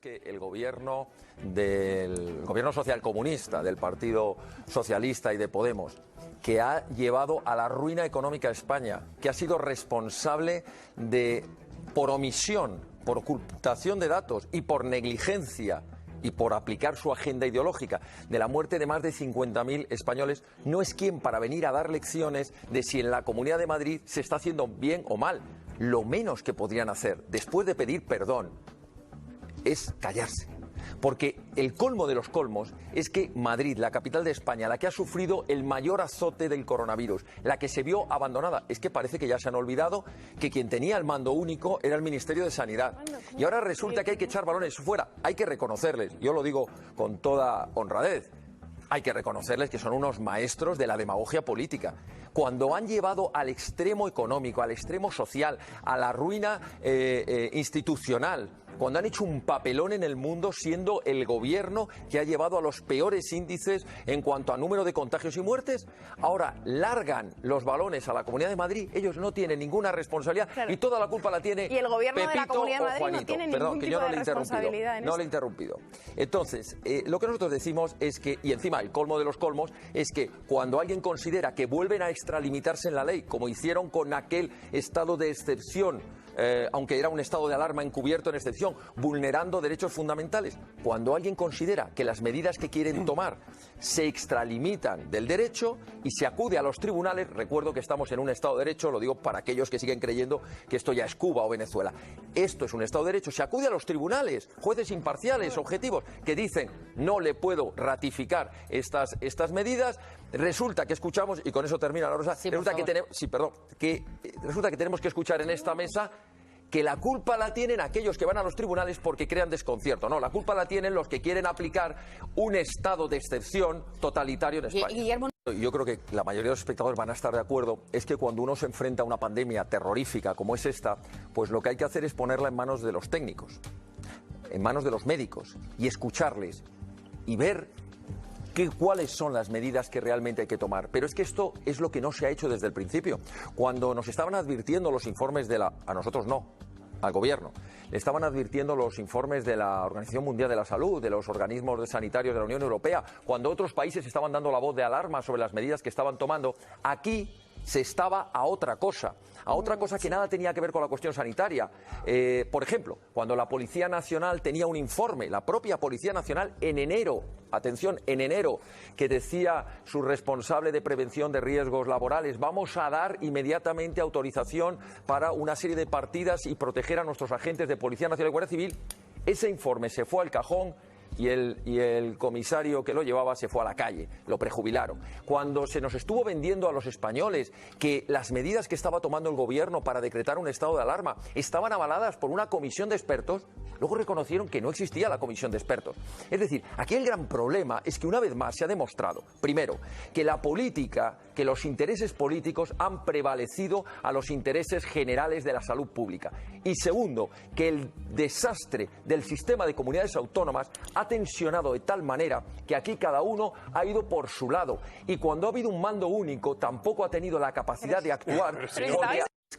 Que el gobierno social comunista, del Partido Socialista y de Podemos, que ha llevado a la ruina económica a España, que ha sido responsable de, por omisión, por ocultación de datos y por negligencia y por aplicar su agenda ideológica de la muerte de más de 50.000 españoles, no es quien para venir a dar lecciones de si en la Comunidad de Madrid se está haciendo bien o mal. Lo menos que podrían hacer, después de pedir perdón, es callarse. Porque el colmo de los colmos es que Madrid, la capital de España, la que ha sufrido el mayor azote del coronavirus, la que se vio abandonada, es que parece que ya se han olvidado que quien tenía el mando único era el Ministerio de Sanidad. Y ahora resulta que hay que echar balones fuera. Hay que reconocerles, yo lo digo con toda honradez, hay que reconocerles que son unos maestros de la demagogia política. Cuando han llevado al extremo económico, al extremo social, a la ruina institucional, cuando han hecho un papelón en el mundo siendo el gobierno que ha llevado a los peores índices en cuanto a número de contagios y muertes, ahora largan los balones a la Comunidad de Madrid, ellos no tienen ninguna responsabilidad, claro, y toda la culpa la tiene y el gobierno Pepito de la Comunidad de Madrid Juanito. No tiene Perdón, ningún que tipo yo no de le he responsabilidad no le he interrumpido. Entonces, lo que nosotros decimos es que, y encima el colmo de los colmos, es que cuando alguien considera que vuelven a extralimitarse en la ley, como hicieron con aquel estado de excepción, aunque era un estado de alarma encubierto en excepción, vulnerando derechos fundamentales, cuando alguien considera que las medidas que quieren tomar se extralimitan del derecho y se acude a los tribunales, recuerdo que estamos en un estado de derecho, lo digo para aquellos que siguen creyendo que esto ya es Cuba o Venezuela, esto es un estado de derecho, se acude a los tribunales, jueces imparciales, objetivos, que dicen no le puedo ratificar estas medidas, resulta que escuchamos, y con eso termina la Rosa, resulta que tenemos que escuchar en esta mesa que la culpa la tienen aquellos que van a los tribunales porque crean desconcierto. No, la culpa la tienen los que quieren aplicar un estado de excepción totalitario en España. Guillermo... Yo creo que la mayoría de los espectadores van a estar de acuerdo, es que cuando uno se enfrenta a una pandemia terrorífica como es esta, pues lo que hay que hacer es ponerla en manos de los técnicos, en manos de los médicos, y escucharles y ver cuáles son las medidas que realmente hay que tomar. Pero es que esto es lo que no se ha hecho desde el principio. Cuando nos estaban advirtiendo los informes a nosotros no, al gobierno, le estaban advirtiendo los informes de la Organización Mundial de la Salud, de los organismos sanitarios de la Unión Europea, cuando otros países estaban dando la voz de alarma sobre las medidas que estaban tomando, aquí se estaba a otra cosa que nada tenía que ver con la cuestión sanitaria. Por ejemplo, cuando la Policía Nacional tenía un informe, la propia Policía Nacional en enero, atención, en enero, que decía su responsable de prevención de riesgos laborales, vamos a dar inmediatamente autorización para una serie de partidas y proteger a nuestros agentes de Policía Nacional y Guardia Civil, ese informe se fue al cajón y el comisario que lo llevaba se fue a la calle, lo prejubilaron. Cuando se nos estuvo vendiendo a los españoles que las medidas que estaba tomando el gobierno para decretar un estado de alarma estaban avaladas por una comisión de expertos, luego reconocieron que no existía la comisión de expertos. Es decir, aquí el gran problema es que una vez más se ha demostrado, primero, que la política, que los intereses políticos han prevalecido a los intereses generales de la salud pública. Y segundo, que el desastre del sistema de comunidades autónomas ha tensionado de tal manera que aquí cada uno ha ido por su lado. Y cuando ha habido un mando único, tampoco ha tenido la capacidad de actuar.